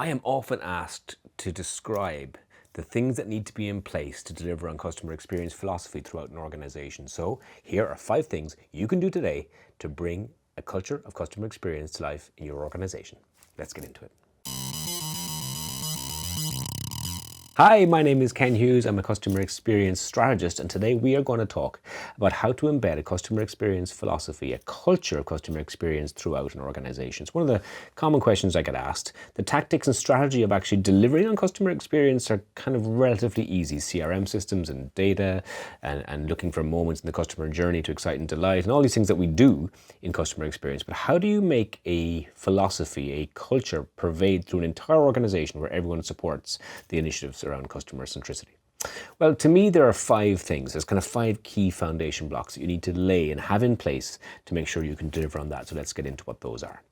I am often asked to describe the things that need to be in place to deliver on customer experience philosophy throughout an organization. So here are 5 things you can do today to bring a culture of customer experience to life in your organization. Let's get into it. Hi, my name is Ken Hughes. I'm a customer experience strategist, and today we are going to talk about how to embed a customer experience philosophy, a culture of customer experience throughout an organization. It's one of the common questions I get asked. The tactics and strategy of actually delivering on customer experience are kind of relatively easy. CRM systems and data and looking for moments in the customer journey to excite and delight and all these things that we do in customer experience. But how do you make a philosophy, a culture pervade through an entire organization where everyone supports the initiatives around customer centricity? Well, to me, there are 5 things. There's kind of 5 key foundation blocks that you need to lay and have in place to make sure you can deliver on that. So let's get into what those are.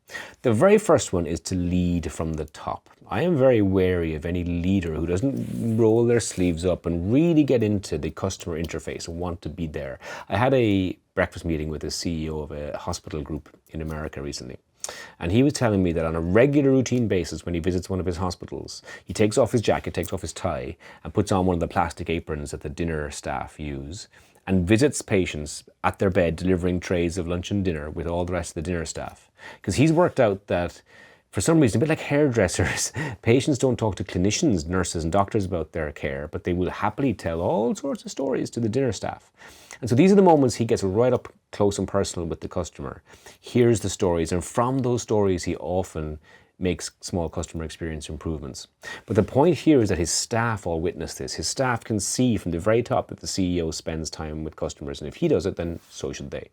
The very first one is to lead from the top. I am very wary of any leader who doesn't roll their sleeves up and really get into the customer interface and want to be there. I had a breakfast meeting with the CEO of a hospital group in America recently. And he was telling me that on a regular routine basis, when he visits one of his hospitals, he takes off his jacket, takes off his tie, and puts on one of the plastic aprons that the dinner staff use, and visits patients at their bed, delivering trays of lunch and dinner with all the rest of the dinner staff. Because he's worked out that for some reason, a bit like hairdressers, patients don't talk to clinicians, nurses and doctors about their care, but they will happily tell all sorts of stories to the dinner staff. And so these are the moments he gets right up close and personal with the customer, hears the stories, and from those stories he often makes small customer experience improvements. But the point here is that his staff all witness this. His staff can see from the very top that the CEO spends time with customers, and if he does it, then so should they.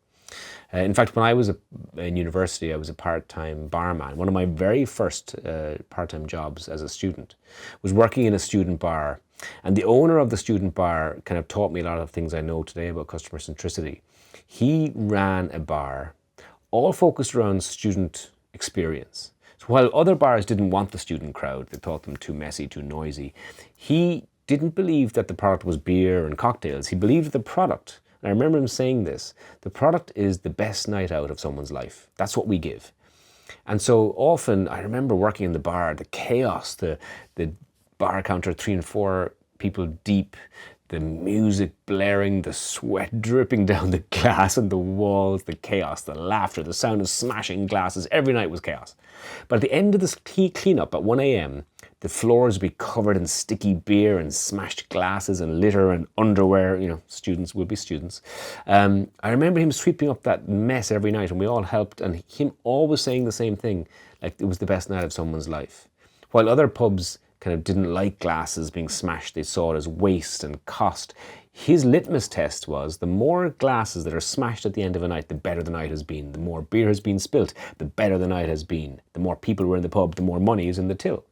In fact, when I was in university, I was a part-time barman. One of my very first part-time jobs as a student was working in a student bar. And the owner of the student bar kind of taught me a lot of things I know today about customer centricity. He ran a bar all focused around student experience. So while other bars didn't want the student crowd, they thought them too messy, too noisy, he didn't believe that the product was beer and cocktails. He believed the product. And I remember him saying this, the product is the best night out of someone's life. That's what we give. And so often, I remember working in the bar, the chaos, the bar counter 3 and 4 people deep, the music blaring, the sweat dripping down the glass and the walls, the chaos, the laughter, the sound of smashing glasses. Every night was chaos. But at the end of this cleanup at 1 a.m., the floors would be covered in sticky beer and smashed glasses and litter and underwear. You know, students will be students. I remember him sweeping up that mess every night, and we all helped, and him always saying the same thing, like it was the best night of someone's life. While other pubs kind of didn't like glasses being smashed, they saw it as waste and cost. His litmus test was the more glasses that are smashed at the end of a night, the better the night has been. The more beer has been spilt, the better the night has been. The more people were in the pub, the more money is in the till.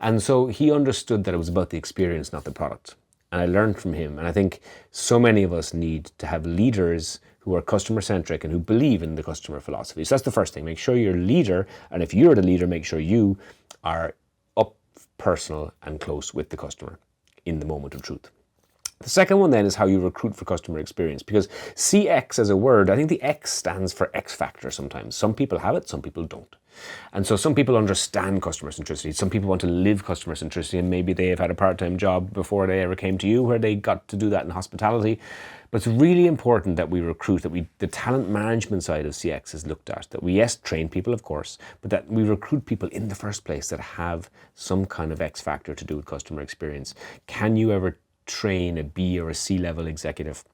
And so he understood that it was about the experience, not the product. And I learned from him. And I think so many of us need to have leaders who are customer-centric and who believe in the customer philosophy. So that's the first thing. Make sure you're a leader. And if you're the leader, make sure you are up personal and close with the customer in the moment of truth. The second one then is how you recruit for customer experience, because CX as a word, I think the X stands for X factor sometimes. Some people have it, some people don't. And so some people understand customer centricity. Some people want to live customer centricity, and maybe they have had a part-time job before they ever came to you where they got to do that in hospitality. But it's really important that we recruit, that the talent management side of CX is looked at, that we, yes, train people, of course, but that we recruit people in the first place that have some kind of X factor to do with customer experience. Can you ever train a B or a C level executive?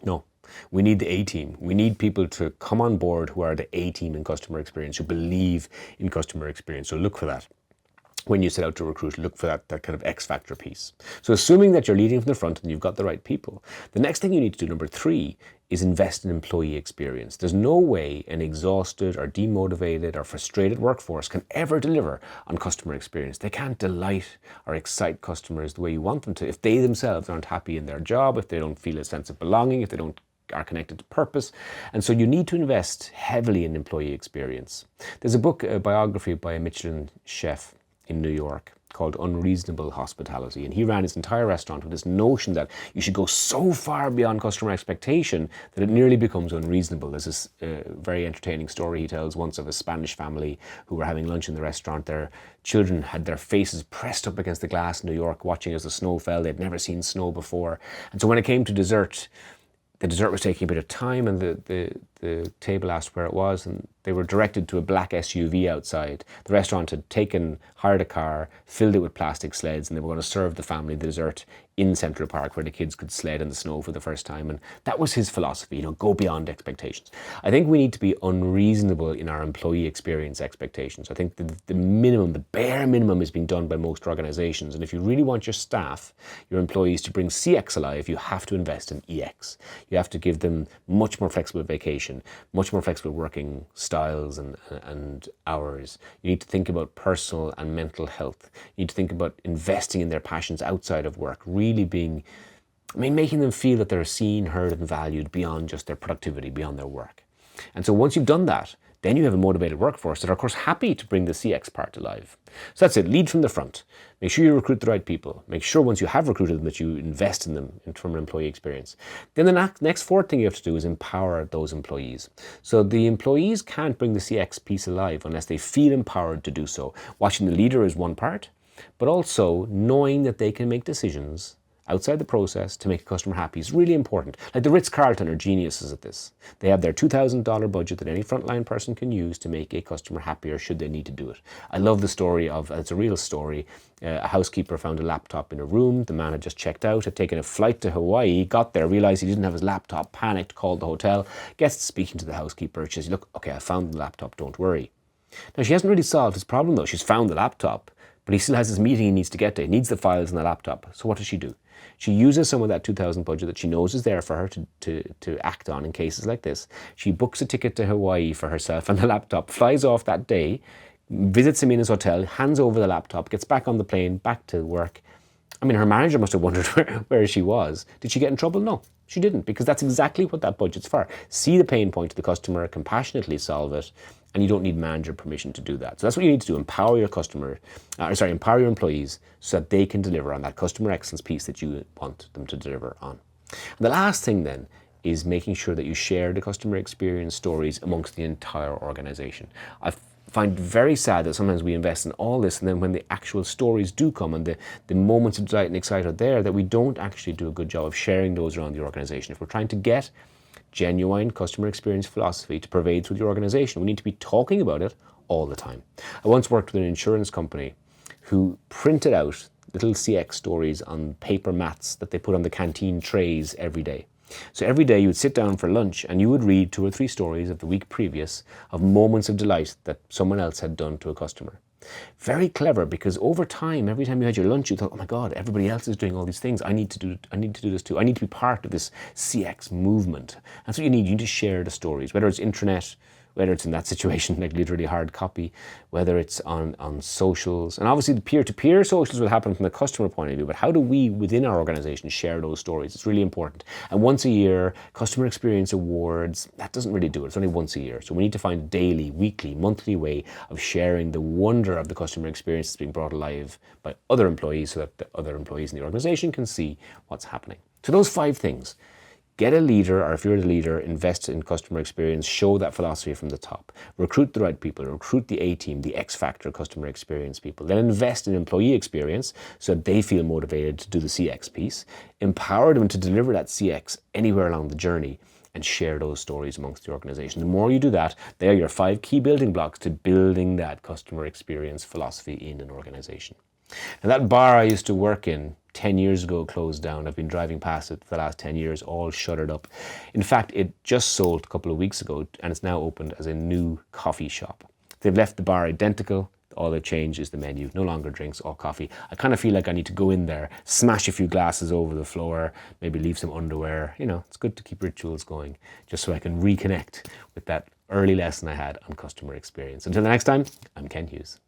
No. We need the A team. We need people to come on board who are the A team in customer experience, who believe in customer experience. So look for that. When you set out to recruit, look for that kind of X factor piece. So assuming that you're leading from the front and you've got the right people, the next thing you need to do, number 3, is invest in employee experience. There's no way an exhausted or demotivated or frustrated workforce can ever deliver on customer experience. They can't delight or excite customers the way you want them to if they themselves aren't happy in their job, if they don't feel a sense of belonging, if they don't are connected to purpose. And so you need to invest heavily in employee experience. There's a book, a biography by a Michelin chef in New York called Unreasonable Hospitality. And he ran his entire restaurant with this notion that you should go so far beyond customer expectation that it nearly becomes unreasonable. There's this very entertaining story he tells once of a Spanish family who were having lunch in the restaurant. Their children had their faces pressed up against the glass in New York, watching as the snow fell. They'd never seen snow before. And so when it came to dessert, the dessert was taking a bit of time, and the table asked where it was, and they were directed to a black SUV outside. The restaurant had hired a car, filled it with plastic sleds, and they were going to serve the family the dessert in Central Park where the kids could sled in the snow for the first time. And that was his philosophy, go beyond expectations. I think we need to be unreasonable in our employee experience expectations. I think the minimum, the bare minimum is being done by most organizations. And if you really want your staff, your employees to bring CX alive, you have to invest in EX. You have to give them much more flexible vacation, much more flexible working styles and hours. You need to think about personal and mental health. You need to think about investing in their passions outside of work, really making them feel that they're seen, heard, and valued beyond just their productivity, beyond their work. And so once you've done that, then you have a motivated workforce that are, of course, happy to bring the CX part to life. So that's it. Lead from the front. Make sure you recruit the right people. Make sure once you have recruited them that you invest in them from an employee experience. Then the next fourth thing you have to do is empower those employees. So the employees can't bring the CX piece alive unless they feel empowered to do so. Watching the leader is one part, but also knowing that they can make decisions outside the process to make a customer happy is really important. Like the Ritz-Carlton are geniuses at this. They have their $2,000 budget that any frontline person can use to make a customer happier should they need to do it. I love the story of, it's a real story, a housekeeper found a laptop in a room. The man had just checked out, had taken a flight to Hawaii, got there, realized he didn't have his laptop, panicked, called the hotel, gets speaking to the housekeeper. She says, look, okay, I found the laptop, don't worry. Now, she hasn't really solved his problem though. She's found the laptop, but he still has this meeting he needs to get to. He needs the files on the laptop. So what does she do? She uses some of that 2,000 budget that she knows is there for her to act on in cases like this. She books a ticket to Hawaii for herself and the laptop, flies off that day, visits him in his hotel, hands over the laptop, gets back on the plane, back to work. I mean, her manager must have wondered where she was. Did she get in trouble? No, she didn't, because that's exactly what that budget's for. See the pain point to the customer, compassionately solve it, and you don't need manager permission to do that. So that's what you need to do, empower your empower your employees so that they can deliver on that customer excellence piece that you want them to deliver on. And the last thing then is making sure that you share the customer experience stories amongst the entire organization. I find it very sad that sometimes we invest in all this, and then when the actual stories do come and the moments of delight and excitement are there, that we don't actually do a good job of sharing those around the organization. If we're trying to get genuine customer experience philosophy to pervade through the organization, we need to be talking about it all the time. I once worked with an insurance company who printed out little CX stories on paper mats that they put on the canteen trays every day. So every day you would sit down for lunch and you would read 2 or 3 stories of the week previous of moments of delight that someone else had done to a customer. Very clever, because over time, every time you had your lunch, you thought, oh my God, everybody else is doing all these things. I need to do this too. I need to be part of this CX movement. That's what you need. You need to share the stories, whether it's intranet, whether it's in that situation, like literally hard copy, whether it's on socials. And obviously the peer-to-peer socials will happen from the customer point of view, but how do we within our organization share those stories? It's really important. And once a year, customer experience awards, that doesn't really do it. It's only once a year. So we need to find a daily, weekly, monthly way of sharing the wonder of the customer experience that's being brought alive by other employees so that the other employees in the organization can see what's happening. So those 5 things. Get a leader, or if you're the leader, invest in customer experience, show that philosophy from the top. Recruit the right people, recruit the A-team, the X-factor customer experience people. Then invest in employee experience so that they feel motivated to do the CX piece. Empower them to deliver that CX anywhere along the journey, and share those stories amongst the organization. The more you do that, they are your 5 key building blocks to building that customer experience philosophy in an organization. And that bar I used to work in 10 years ago closed down. I've been driving past it for the last 10 years, all shuttered up. In fact, it just sold a couple of weeks ago and it's now opened as a new coffee shop. They've left the bar identical. All they've changed is the menu. No longer drinks or coffee. I kind of feel like I need to go in there, smash a few glasses over the floor, maybe leave some underwear. It's good to keep rituals going just so I can reconnect with that early lesson I had on customer experience. Until the next time, I'm Ken Hughes.